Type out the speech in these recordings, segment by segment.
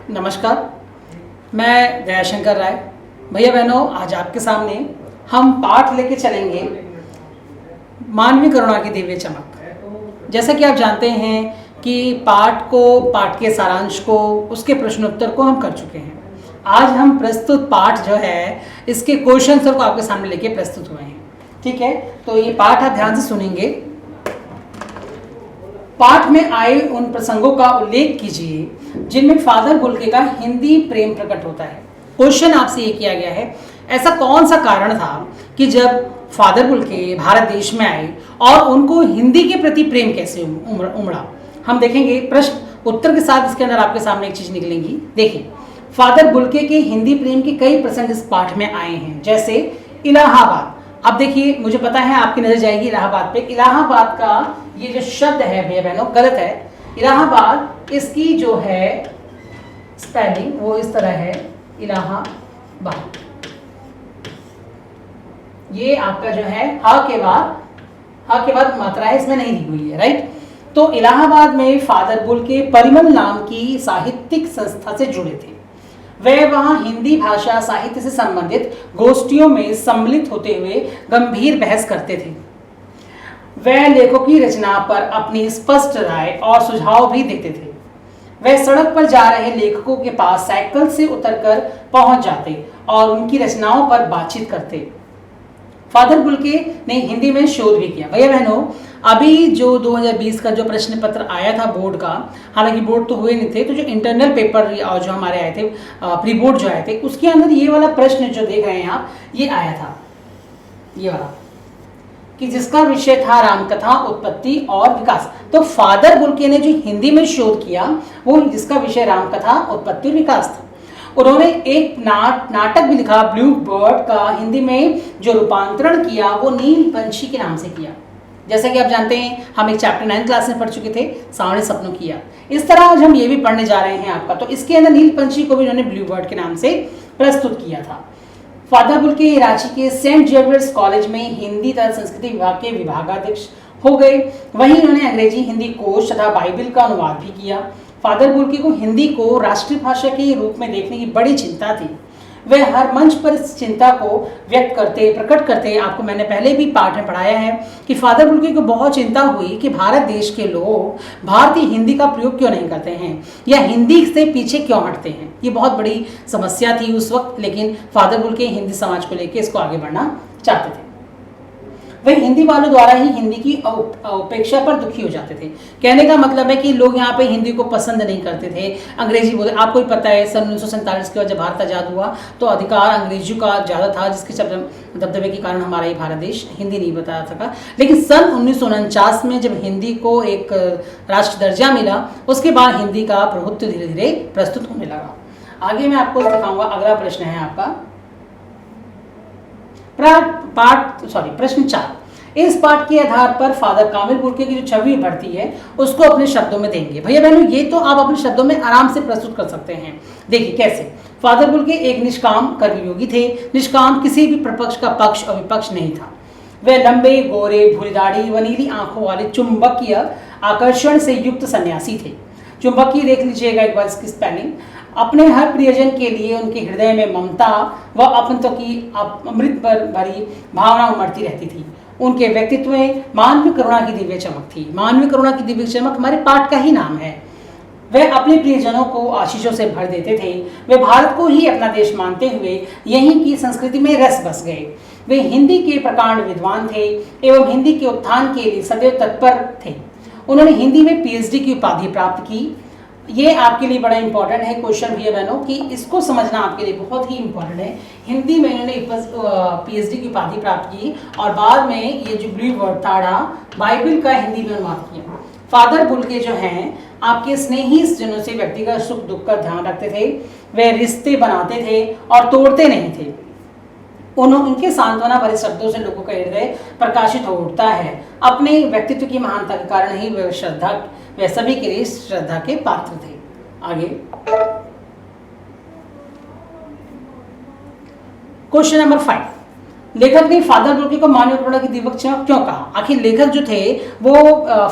नमस्कार, मैं दयाशंकर राय। भैया बहनों, आज आपके सामने हम पाठ लेके चलेंगे मानवीय करुणा की दिव्य चमक। जैसा कि आप जानते हैं कि पाठ के सारांश को, उसके प्रश्नोत्तर को हम कर चुके हैं। आज हम प्रस्तुत पाठ जो है इसके क्वेश्चन को आपके सामने लेके प्रस्तुत हुए हैं। ठीक है, तो ये पाठ आप ध्यान से सुनेंगे। पाठ में आए उन प्रसंगों का उल्लेख कीजिए जिनमें फादर बुल्के का हिंदी प्रेम प्रकट होता है। क्वेश्चन आपसे ये किया गया है, ऐसा कौन सा कारण था कि जब फादर बुल्के भारत देश में आए और उनको हिंदी के प्रति प्रेम कैसे उमड़ा। हम देखेंगे प्रश्न उत्तर के साथ इसके अंदर आपके सामने एक चीज निकलेंगी। देखिए, फादर बुल्के के हिंदी प्रेम के कई प्रसंग इस पाठ में आए हैं, जैसे इलाहाबाद। अब देखिए, मुझे पता है आपकी नजर जाएगी इलाहाबाद पे। इलाहाबाद का ये जो शब्द है भैया बहनों गलत है। इलाहाबाद, इसकी जो है स्पेलिंग वो इस तरह है, इलाहाबाद। ये आपका जो है हा के बाद मात्रा है, इसमें नहीं दी हुई है, राइट। तो इलाहाबाद में फादर बुल्के परिमल नाम की साहित्यिक संस्था से जुड़े थे। वे वहां हिंदी भाषा साहित्य से संबंधित गोष्ठियों में सम्मिलित होते हुए गंभीर बहस करते थे। वे लेखों की रचना पर अपनी स्पष्ट राय और सुझाव भी देते थे। वे सड़क पर जा रहे लेखकों के पास साइकिल से उतरकर पहुंच जाते और उनकी रचनाओं पर बातचीत करते। फादर बुल्के ने हिंदी में शोध भी किया। भैया बहनों, अभी जो 2020 का जो प्रश्न पत्र आया था बोर्ड का, हालांकि बोर्ड तो हुए नहीं थे, तो जो इंटरनल पेपर जो हमारे आए थे, प्री बोर्ड जो आए थे, उसके अंदर ये वाला प्रश्न जो देख रहे हैं आप, ये आया था, ये वाला, कि जिसका विषय था रामकथा उत्पत्ति और विकास। तो फादर बुल्के ने जो हिंदी में शोध किया वो जिसका विषय रामकथा उत्पत्ति और विकास था। उन्होंने एक नाटक भी लिखा, ब्लू बर्ड का हिंदी में जो रूपांतरण किया वो नील पंछी के नाम से किया। जैसा कि आप जानते हैं, हम एक चैप्टर 9 क्लास में पढ़ चुके थे, सावने सपनों की याद। इस तरह आज हम ये भी पढ़ने जा रहे हैं आपका। तो इसके अंदर नील पंछी को भी उन्होंने ब्लू बर्ड के नाम से प्रस्तुत किया था। फादर बुल्के रांची के सेंट जेवियर्स कॉलेज में हिंदी तथा संस्कृति विभाग के विभागाध्यक्ष हो गए। वहीं उन्होंने अंग्रेजी हिंदी कोश तथा बाइबिल का अनुवाद भी किया। फादर बुल्के को हिंदी को राष्ट्रीय भाषा के रूप में देखने की बड़ी चिंता थी। वे हर मंच पर इस चिंता को प्रकट करते। आपको मैंने पहले भी पाठ में पढ़ाया है कि फादर बुल्के को बहुत चिंता हुई कि भारत देश के लोग भारतीय हिंदी का प्रयोग क्यों नहीं करते हैं या हिंदी से पीछे क्यों हटते हैं। ये बहुत बड़ी समस्या थी उस वक्त, लेकिन फादर बुल्के हिंदी समाज को लेकर इसको आगे बढ़ना चाहते थे। वे हिंदी वालों द्वारा ही हिंदी की उपेक्षा पर दुखी हो जाते थे। कहने का मतलब है कि लोग यहाँ पे हिंदी को पसंद नहीं करते थे, अंग्रेजी बोलते। आपको ही पता है, सन 1947 के बाद जब भारत आज़ाद हुआ तो अधिकार अंग्रेजी का ज़्यादा था, जिसके दबदबे के कारण हमारा ये भारत देश हिंदी नहीं बता सका। लेकिन सन 1949 में जब हिंदी को एक राष्ट्र दर्जा मिला, उसके बाद हिंदी का प्रभुत्व धीरे धीरे प्रस्तुत होने लगा। आगे मैं आपको दिखाऊंगा। अगला प्रश्न है आपका प्रश्न 4। इस पाठ के आधार पर फादर कामिल बुल्के की जो छवि बढ़ती है उसको अपने शब्दों में देंगे। भैया बहनों, ये तो आप अपने शब्दों में आराम से प्रस्तुत कर सकते हैं। देखिए कैसे। फादर बुल्के एक निष्काम कर्मयोगी थे। निष्काम किसी भी प्रपक्ष का पक्ष और विपक्ष नहीं था। वे लंबे गोरे भूरी दाढ़ी व नीली आंखों वाले चुंबकीय आकर्षण से युक्त सन्यासी थे। चुंबकीय देख लीजिएगा एक बार इसकी स्पेलिंग। अपने हर प्रियजन के लिए उनके हृदय में ममता व अपनत्व की अमृत भरी भावना उमड़ती रहती थी। उनके व्यक्तित्व में मानवीय करुणा की दिव्य चमक थी। मानवीय करुणा की दिव्य चमक हमारे पाठ का ही नाम है। वे अपने प्रियजनों को आशीषों से भर देते थे। वे भारत को ही अपना देश मानते हुए यहीं की संस्कृति में रस बस गए। वे हिंदी के प्रकांड विद्वान थे एवं हिंदी के उत्थान के लिए सदैव तत्पर थे। उन्होंने हिंदी में PhD की उपाधि प्राप्त की। ये आपके लिए बड़ा इंपॉर्टेंट है क्वेश्चन भैया बहनों, कि इसको समझना आपके लिए बहुत ही इंपॉर्टेंट है। हिंदी में इन्होंने PhD की उपाधि प्राप्त की और बाद में ये जो ब्लू बर्ड था बाइबिल का हिंदी में अनुवाद किया। फादर बुल्के जो हैं आपके स्नेही जनों से व्यक्तिगत सुख दुख का ध्यान रखते थे। वे रिश्ते बनाते थे और तोड़ते नहीं थे। उनके सांत्वना भरे शब्दों से लोगों का हृदय प्रकाशित हो उठता है। अपने व्यक्तित्व की महानता के कारण ही वे सभी के लिए श्रद्धा के पात्र थे। आगे क्वेश्चन नंबर 5। लेखक ने फादर बुल्के को मानवीय करुणा की दिव्य चमक क्यों कहा। आखिर लेखक जो थे वो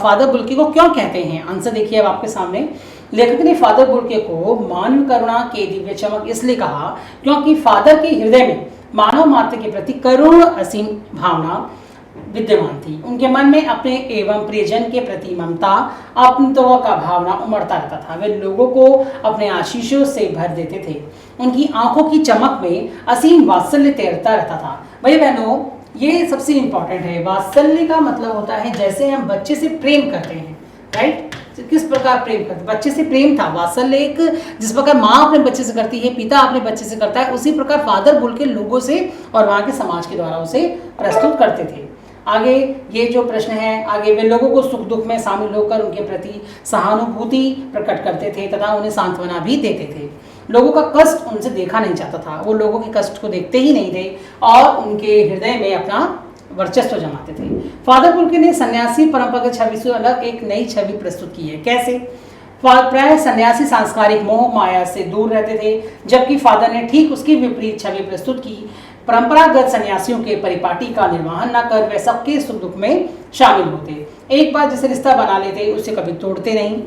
फादर बुल्के को क्यों कहते हैं। आंसर देखिए अब आपके सामने। लेखक ने फादर बुल्के को मानव करुणा के दिव्य चमक इसलिए कहा क्योंकि फादर के हृदय में मानव मात्र के प्रति करुण असीम भावना विद्यमान थी। उनके मन में अपने एवं प्रियजन के प्रति ममता, अपनत्व का भावना उमड़ता रहता था। वे लोगों को अपने आशीषों से भर देते थे। उनकी आंखों की चमक में असीम वात्सल्य तैरता रहता था। भाई बहनों, ये सबसे इंपॉर्टेंट है। वात्सल्य का मतलब होता है जैसे हम बच्चे से प्रेम करते हैं, राइट? किस प्रकार प्रेम करते, बच्चे से प्रेम था। वात्सल्य एक जिस प्रकार माँ अपने बच्चे से करती है, पिता अपने बच्चे से करता है, उसी प्रकार फादर बुल्के लोगों से और वहाँ के समाज के द्वारा उसे प्रस्तुत करते थे। आगे ये जो प्रश्न है, आगे वे लोगों को सुख दुख में शामिल होकर उनके प्रति सहानुभूति प्रकट करते थे तथा उन्हें सांत्वना भी देते थे। लोगों का कष्ट उनसे देखा नहीं जाता था, वो लोगों के कष्ट को देखते ही नहीं थे और उनके हृदय में अपना वर्चस्व जमाते थे। फादर बुल्के ने सन्यासी परंपरागत छवि से अलग एक नई छवि प्रस्तुत की है। कैसे? प्राय सन्यासी सांस्कारिक मोह माया से दूर रहते थे, जबकि फादर ने ठीक उसकी विपरीत छवि प्रस्तुत की। परंपरागत सन्यासियों के परिपाटी का निर्वहन न कर वे सबके सुख दुख में शामिल होते। एक बार जिसे रिश्ता बना लेते उसे कभी तोड़ते नहीं।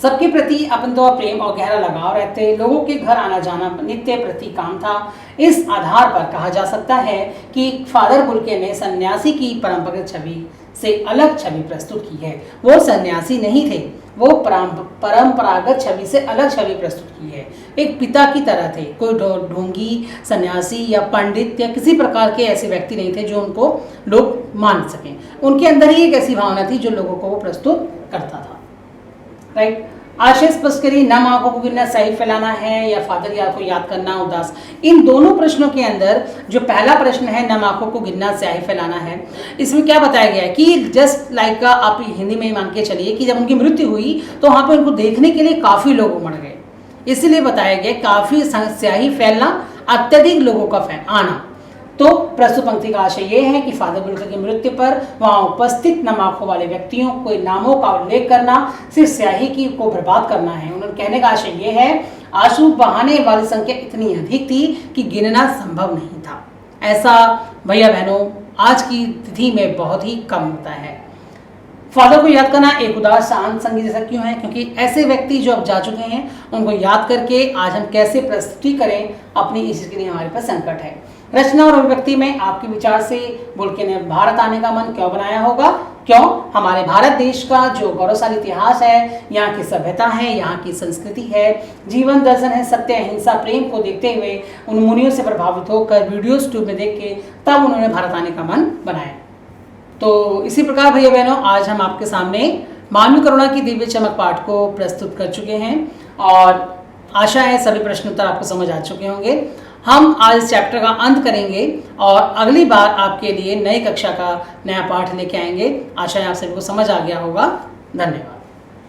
सबके प्रति अपनत्व, प्रेम और गहरा लगाव रहते। लोगों के घर आना जाना नित्य प्रति काम था। इस आधार पर कहा जा सकता है कि फादर बुल्के ने सन्यासी की परंपरागत छवि से अलग छवि प्रस्तुत की है। वो सन्यासी नहीं थे, वो परंपरागत छवि से अलग छवि प्रस्तुत की है। एक पिता की तरह थे, कोई ढोंगी सन्यासी या पंडित या किसी प्रकार के ऐसे व्यक्ति नहीं थे जो उनको लोग मान सकें। उनके अंदर ही एक ऐसी भावना थी जो लोगों को वो प्रस्तुत करता था, राइट? आशय स्पष्ट करिए, नम आंखों को गिनना सही फैलाना है या फादर यार को याद करना उदास। इन दोनों प्रश्नों के अंदर जो पहला प्रश्न है नम आंखों को गिनना स्याही फैलाना है, इसमें क्या बताया गया है कि जस्ट लाइक आप हिंदी में मान के चलिए कि जब उनकी मृत्यु हुई तो वहां पे उनको देखने के लिए काफी लोग उमड़ गए। इसलिए बताया गया काफी स्याही फैलना, अत्यधिक लोगों का आना। तो प्रस्तुत पंक्ति का आशय यह है कि फादर बुल्के की मृत्यु पर वहां उपस्थित नम आंखों वाले व्यक्तियों को नामों का उल्लेख करना सिर्फ स्याही की को बर्बाद करना है। उन्होंने कहने का आशय यह है आंसू बहाने वाली संख्या इतनी अधिक थी कि गिनना संभव नहीं था। ऐसा भैया बहनों आज की तिथि में बहुत ही कम होता है। फादर को याद करना एक उदास शांत संगीत जैसा क्यों है? क्योंकि ऐसे व्यक्ति जो अब जा चुके हैं उनको याद करके आज हम कैसे प्रस्तुति करें अपनी, इसके लिए हमारे पास संकट है। रचना और अभिव्यक्ति में आपके विचार से बुल्के ने भारत आने का मन क्यों बनाया होगा? क्यों? हमारे भारत देश का जो गौरवशाली इतिहास है, यहाँ की सभ्यता है, यहाँ की संस्कृति है, जीवन दर्शन है, सत्य अहिंसा प्रेम को देखते हुए उन मुनियों से प्रभावित होकर वीडियोस ट्यूब में देख के तब उन्होंने भारत आने का मन बनाया। तो इसी प्रकार भैया बहनों आज हम आपके सामने मानव करुणा की दिव्य चमक पाठ को प्रस्तुत कर चुके हैं और आशा है सभी प्रश्न उत्तर आपको समझ आ चुके होंगे। हम आज इस चैप्टर का अंत करेंगे और अगली बार आपके लिए नई कक्षा का नया पाठ लेके आएंगे। आशा है आप सभी को समझ आ गया होगा। धन्यवाद।